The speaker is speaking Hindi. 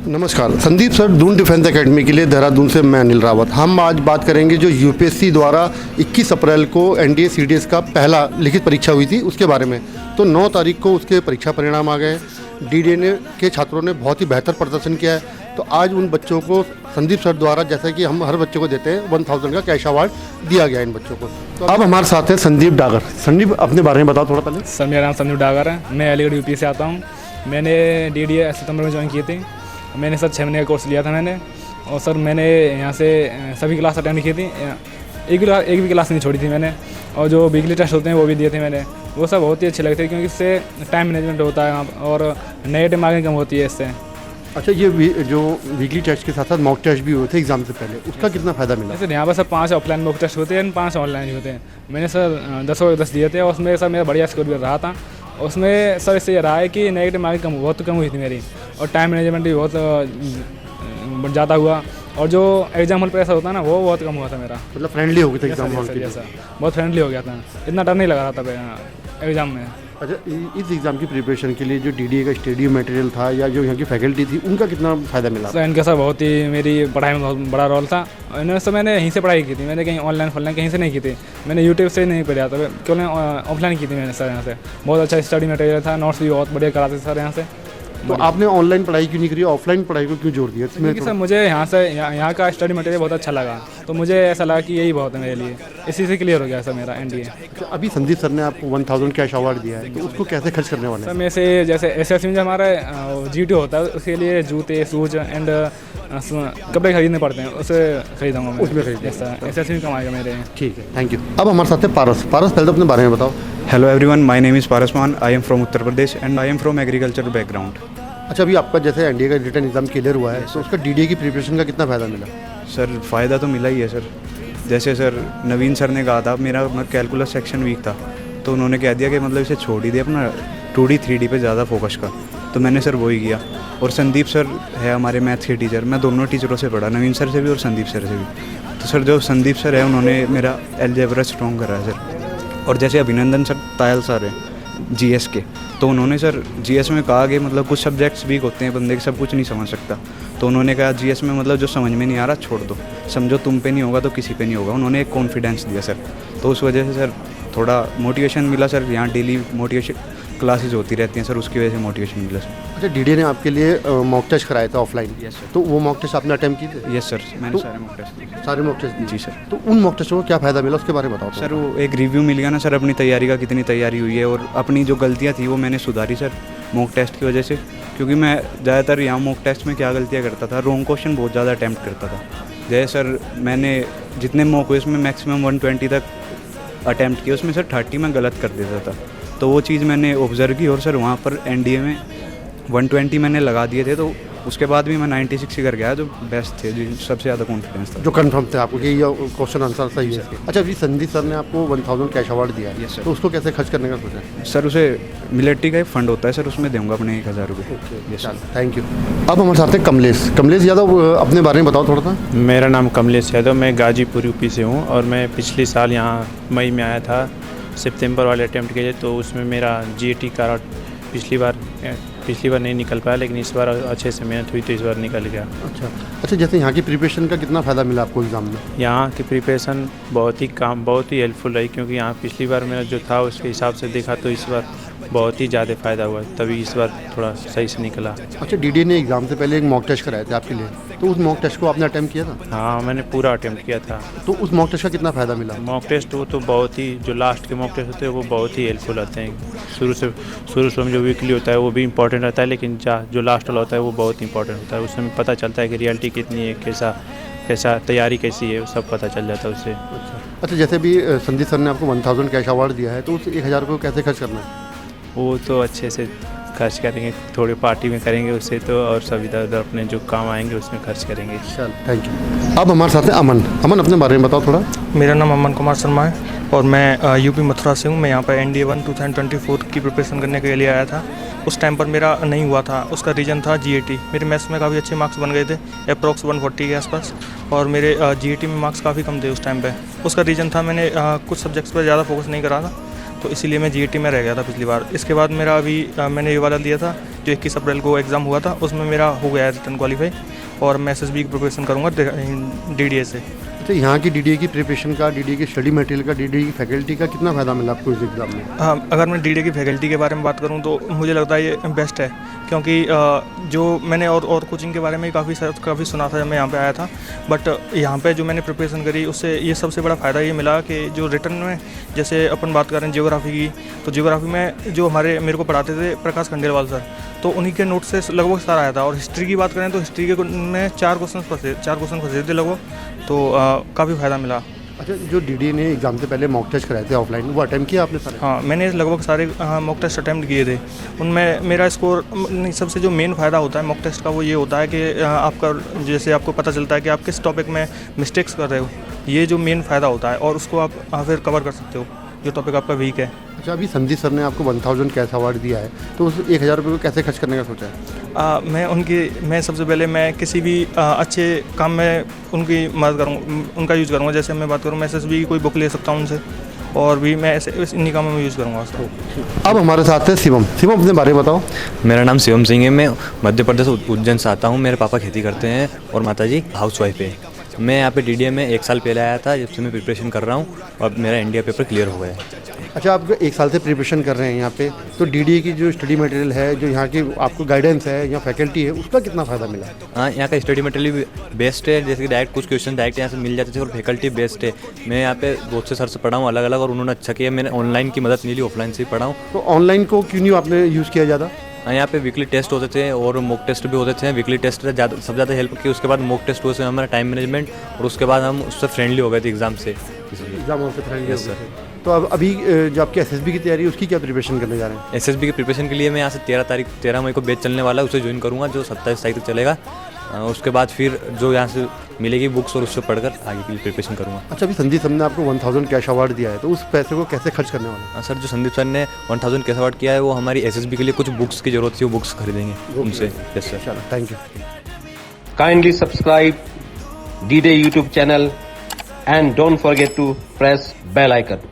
नमस्कार, Sandeep sir, Doon defence academy के लिए देहरादून से मैं अनिल रावत। हम आज बात करेंगे जो यूपीएससी द्वारा 21 अप्रैल को एनडीए सीडीएस का पहला लिखित परीक्षा हुई थी उसके बारे में। तो 9 तारीख को उसके परीक्षा परिणाम आ गए। डीडीए के छात्रों ने बहुत ही बेहतर प्रदर्शन किया है। तो आज उन बच्चों को संदीप सर द्वारा, जैसे कि हम हर बच्चे को देते हैं, 1000 का कैश अवार्ड दिया गया इन बच्चों को। तो अब हमारे साथ है संदीप डागर। संदीप, अपने बारे में बताओ थोड़ा पहले। सर, मेरा नाम संदीप डागर है। मैं अलीगढ़ यूपी से आता हूँ। मैंने डीडीए सितंबर में ज्वाइन की थी। मैंने सर 6 महीने का कोर्स लिया था मैंने। और सर मैंने यहाँ से सभी क्लास अटेंड की थी। एक भी क्लास नहीं छोड़ी थी मैंने। और जो वीकली टेस्ट होते हैं वो भी दिए थे मैंने। वो सब बहुत ही अच्छे लगते हैं क्योंकि इससे टाइम मैनेजमेंट होता है और नेगेटिव मार्किंग कम होती है इससे। अच्छा, ये जो वीकली टेस्ट के साथ साथ मॉक टेस्ट भी हुए थे एग्जाम से पहले, उसका कितना फ़ायदा मिला? सर यहाँ पर सर 5 ऑफलाइन मॉक टेस्ट होते हैं, 5 ऑनलाइन ही होते हैं। मैंने सर 10 दिए थे और उसमें सर मेरा बढ़िया स्कोर भी रहा था। उसमें सर इससे ये रहा है कि नेगेटिव मार्किंग बहुत कम हुई थी मेरी और टाइम मैनेजमेंट भी बहुत ज़्यादा हुआ। और जो एग्जाम हॉल प्रेशर होता है ना, वो बहुत कम हुआ था मेरा। मतलब फ्रेंडली हो गया था एग्जाम हॉल के लिए? सर बहुत फ्रेंडली हो गया था, इतना डर नहीं लगा रहा था एग्ज़ाम में। अच्छा, इस एग्ज़ाम की प्रिपरेशन के लिए जो डीडीए का स्टडी मटेरियल था या जो यहाँ की फैकल्टी थी, उनका कितना फ़ायदा मिला? सर इनका सर बहुत ही मेरी पढ़ाई में बहुत बड़ा रोल था। इन्होंने सर मैंने यहीं से पढ़ाई की थी। मैंने कहीं ऑनलाइन कहीं से नहीं की थी। मैंने यूट्यूब से नहीं पढ़ा था, केवल ऑफलाइन की थी मैंने सर यहाँ से। बहुत अच्छा स्टडी मटेरियल था, नोट्स भी बहुत बढ़िया कराते थे सर यहाँ से। तो आपने ऑनलाइन पढ़ाई क्यों नहीं करी, ऑफलाइन पढ़ाई को क्यों जोड़ दिया? क्योंकि सर मुझे यहाँ का स्टडी मटेरियल बहुत अच्छा लगा, तो मुझे ऐसा लगा कि यही बहुत है मेरे लिए। इसी से क्लियर हो गया सर मेरा एनडीए। तो अभी संदीप सर ने आपको 1000 कैश अवार्ड दिया है, तो उसको कैसे खर्च करने वाले हैं? सर मैं से जैसे एसएससी में जो हमारा जीटी होता है, उसके लिए जूते, शूज एंड कपड़े खरीदने पड़ते हैं, उसे खरीदूँगा मैं। उसमें खरीदेंगे। एसएससी में कमाएगा मेरे। ठीक है, थैंक यू। अब हमारे साथ है पारस। पारस, पहले तो अपने बारे में बताओ। Hello everyone, my name is Paras Maan. I am from Uttar Pradesh and I am from agriculture background. अच्छा, अभी आपका जैसे एनडीए का रिटन एग्जाम क्लियर हुआ है, तो उसका डीडीए की प्रिपरेशन का कितना फ़ायदा मिला? सर फ़ायदा तो मिला ही है सर। जैसे सर नवीन सर ने कहा था, मेरा कैलकुलस सेक्शन वीक था, तो उन्होंने कह दिया कि मतलब इसे छोड़ ही दे, अपना 2D 3D पे ज़्यादा फोकस कर। तो मैंने सर वही किया। और संदीप सर है हमारे मैथ्स के टीचर। मैं दोनों टीचरों से पढ़ा, नवीन सर से भी और संदीप सर से भी। तो सर जो संदीप सर है, उन्होंने मेरा अलजेब्रा स्ट्रॉन्ग करा है सर। और जैसे अभिनंदन सर तायल सर हैं जीएस के, तो उन्होंने सर जीएस में कहा कि मतलब कुछ सब्जेक्ट्स वीक होते हैं, बंदे के सब कुछ नहीं समझ सकता। तो उन्होंने कहा जीएस में मतलब जो समझ में नहीं आ रहा छोड़ दो, समझो तुम पे नहीं होगा तो किसी पे नहीं होगा। उन्होंने एक कॉन्फिडेंस दिया सर। तो उस वजह से सर थोड़ा मोटिवेशन मिला सर। यहाँ डेली मोटिवेशन क्लासेज होती रहती हैं सर, उसकी वजह से मोटिवेशन मिला सर। अच्छा, डीडीए ने आपके लिए मॉक टेस्ट कराए थे ऑफलाइन? Yes sir. तो वो मॉक टेस्ट आपने अटेम्प्ट किए थे? यस सर, मैंने सारे मॉक टेस्ट दिए। सारे मॉक टेस्ट? जी सर। तो उन मॉक टेस्टों को क्या फ़ायदा मिला, उसके बारे में बताओ सर। वो एक रिव्यू मिल गया ना सर, अपनी तैयारी का कितनी तैयारी हुई है, और अपनी जो गलतियाँ थी वो मैंने सुधारी सर मॉक टेस्ट की वजह से। क्योंकि मैं ज़्यादातर यहाँ मॉक टेस्ट में क्या गलतियाँ करता था, रॉन्ग क्वेश्चन बहुत ज़्यादा अटैम्प्ट करता था। जैसे सर मैंने जितने मॉक हुए उसमें मैक्सिमम 120 तक अटैम्प्ट किया, उसमें सर 30 में गलत कर देता था। तो वो चीज़ मैंने ऑब्ज़र्व की और सर वहाँ पर एनडीए में 120 मैंने लगा दिए थे। तो उसके बाद भी मैं 96 ही कर गया, जो बेस्ट थे, जो सबसे ज़्यादा कॉन्फिडेंस था, जो कंफर्म थे आपको कि ये क्वेश्चन आंसर सही है। अच्छा, अभी संदीप सर ने आपको 1000 कैश अवार्ड दिया है। Yes sir. तो उसको कैसे खर्च करने का सोचा है? सर उसे मिलिट्री का एक फंड होता है सर, उसमें दूंगा अपने 1000 रुपये। Yes sir, thank you. अब हमारे साथ है कमलेश। कमलेश यादव, अपने बारे में बताओ थोड़ा सा। मेरा नाम कमलेश यादव, मैं गाजीपुर यूपी से हूँ और मैं पिछले साल यहाँ मई में आया था सितंबर वाले अटैम्प्ट के लिए। तो उसमें मेरा जीएटी का पिछली बार नहीं निकल पाया, लेकिन इस बार अच्छे से मेहनत हुई तो इस बार निकल गया। अच्छा, जैसे यहाँ की प्रिपरेशन का कितना फ़ायदा मिला आपको एग्ज़ाम में? यहाँ की प्रिपरेशन बहुत ही हेल्पफुल रही, क्योंकि यहाँ पिछली बार मेरा जो था उसके हिसाब से देखा तो इस बार बहुत ही ज़्यादा फ़ायदा हुआ, तभी इस बार थोड़ा सही से निकला। अच्छा, डीडीए ने एग्ज़ाम से पहले एक मॉक टेस्ट कराए थे आपके लिए, तो उस मॉक टेस्ट को आपने अटेम्प्ट किया था? हाँ, मैंने पूरा अटैम्प्ट किया था। तो उस मॉक टेस्ट का कितना फ़ायदा मिला? मॉक टेस्ट वो तो बहुत ही, जो लास्ट के मॉक टेस्ट होते हैं वो बहुत ही हेल्पफुल होते हैं। शुरू से जो वीकली होता है वो भी इंपॉर्टेंट रहता है, लेकिन जो लास्ट वाला होता है वो बहुत इंपॉर्टेंट होता है। उसमें पता चलता है कि रियलिटी कितनी है, कैसा तैयारी कैसी है, वो सब पता चल जाता है उससे। अच्छा, जैसे भी संदीप सर ने आपको 1000 कैश अवार्ड दिया है, तो उस 1000 को कैसे खर्च करना है? वो तो अच्छे से खर्च करेंगे, थोड़ी पार्टी में करेंगे उससे तो, और सब इधर उधर अपने जो काम आएंगे उसमें खर्च करेंगे। चल, थैंक यू। अब हमारे साथ है अमन। अमन, अपने बारे में बताओ थोड़ा। मेरा नाम अमन कुमार शर्मा है और मैं यूपी मथुरा से हूँ। मैं यहाँ पर एनडीए 1 2024 की प्रिपरेशन करने के लिए आया था। उस टाइम पर मेरा नहीं हुआ था, उसका रीज़न था जीएटी। मेरे मैथ्स में काफ़ी अच्छे मार्क्स बन गए थे, अप्रॉक्स 140 के आसपास, और मेरे जीएटी में मार्क्स काफ़ी कम थे उस टाइम पे। उसका रीज़न था मैंने कुछ सब्जेक्ट्स पर ज़्यादा फोकस नहीं करा था, तो इसीलिए मैं जीएटी में रह गया था पिछली बार। इसके बाद मेरा अभी मैंने ये वाला दिया था जो 21 अप्रैल को एग्ज़ाम हुआ था उसमें मेरा हो गया है रिटर्न क्वालिफाई, और मैं SSB की प्रिपरेशन करूँगा DDA से। अच्छा, यहाँ की DDA की प्रिपरेशन का, DDA की स्टडी मटेरियल का, DDA की फैकल्टी का कितना फ़ायदा मिला आपको इस एग्ज़ाम में? हाँ, अगर मैं DDA की फैकल्टी के बारे में बात करूँ तो मुझे लगता है ये बेस्ट है, क्योंकि जो मैंने और कोचिंग के बारे में काफ़ी सुना था जब मैं यहाँ पे आया था, बट यहाँ पे जो मैंने प्रिपरेशन करी उससे ये सबसे बड़ा फ़ायदा ये मिला कि जो रिटर्न में, जैसे अपन बात करें ज्योग्राफी की, तो ज्योग्राफी में जो मेरे को पढ़ाते थे प्रकाश खंडेलवाल सर, तो उन्हीं के नोट से लगभग सारा आया था। और हिस्ट्री की बात करें तो हिस्ट्री के में 4 क्वेश्चन फंसे थे लगभग, तो काफ़ी फ़ायदा मिला। अच्छा, जो DDA ने एग्ज़ाम से पहले मॉक टेस्ट कराए थे ऑफलाइन, वो अटेम्प्ट किया आपने सारे? हाँ, मैंने लगभग सारे मॉक टेस्ट अटैम्प्ट किए थे। उनमें मेरा स्कोर नहीं, सबसे जो मेन फ़ायदा होता है मॉक टेस्ट का वो ये होता है कि आपका, जैसे आपको पता चलता है कि आप किस टॉपिक में मिस्टेक्स कर रहे हो, ये जो मेन फ़ायदा होता है, और उसको आप फिर कवर कर सकते हो जो टॉपिक आपका वीक है। अच्छा, अभी संदीप सर ने आपको 1000 कैश अवार्ड दिया है, तो उस 1000 रुपये को कैसे खर्च करने का सोचा है? मैं सबसे पहले मैं किसी भी अच्छे काम में उनकी मदद करूँगा, उनका यूज़ करूँगा। जैसे मैं बात करूँ, मैं SSB की कोई बुक ले सकता हूँ उनसे, और भी मैं ऐसे इन्हीं कामों में यूज़ करूँगा उसको। अब हमारे साथ है शिवम। शिवम, अपने बारे में बताओ। मेरा नाम शिवम सिंह है। मैं मध्य प्रदेश उज्जैन से आता हूँ। मेरे पापा खेती करते हैं और माताजी हाउसवाइफ है। मैं यहाँ पे DDA में 1 साल पहले आया था, जब से मैं प्रिपरेशन कर रहा हूँ और मेरा इंडिया पेपर क्लियर हो गया है। अच्छा, आप 1 साल से प्रिपरेशन कर रहे हैं यहाँ पे, तो DDA की जो स्टडी मटेरियल है, जो यहाँ की आपको गाइडेंस है या फैकल्टी है, उसका कितना फ़ायदा मिला? हाँ, यहाँ का स्टडी मटेरियल भी बेस्ट है। जैसे कि डायरेक्ट कुछ क्वेश्चन डायरेक्ट यहाँ से मिल जाते थे, और फैकल्टी बेस्ट है। मैं यहाँ पे बहुत से सर से पढ़ा हूँ अलग अलग, और उन्होंने अच्छा किया। मैंने ऑनलाइन की मदद नहीं ली, ऑफलाइन से ही पढ़ा हूँ। तो ऑनलाइन को क्यों नहीं आपने यूज़ किया ज़्यादा? यहाँ पे वीकली टेस्ट होते थे और मॉक टेस्ट भी होते थे। वीकली टेस्ट सबसे ज़्यादा हेल्प की, उसके बाद मॉक टेस्ट हुए से हमारा टाइम मैनेजमेंट, और उसके बाद हम उससे फ्रेंडली हो गए थे एग्ज़ाम से। एग्जाम से फ्रेंडली? Yes sir. तो अब अभी जो आपकी SSB की तैयारी है, उसकी क्या प्रिपरेशन करने जा रहे हैं? SSB की प्रिपरेशन के लिए मैं यहाँ से 13 मई को बैच चलने वाला है, उसे ज्वाइन करूँगा, जो 27 तारीख तक चलेगा। उसके बाद फिर जो यहाँ से मिलेगी बुक्स, और उससे पढ़कर आगे के लिए प्रिपरेशन करूँगा। अच्छा, अभी संदीप सर ने आपको 1000 कैश अवार्ड दिया है, तो उस पैसे को कैसे खर्च करने वाले हैं? सर, जो संदीप सर ने 1000 कैश अवार्ड किया है, वो हमारी SSB के लिए कुछ बुक्स की ज़रूरत थी, वो बुक्स खरीदेंगे उनसे। Yes sir. चलो, thank you. Kindly subscribe D-Day YouTube channel and don't forget to press bell icon.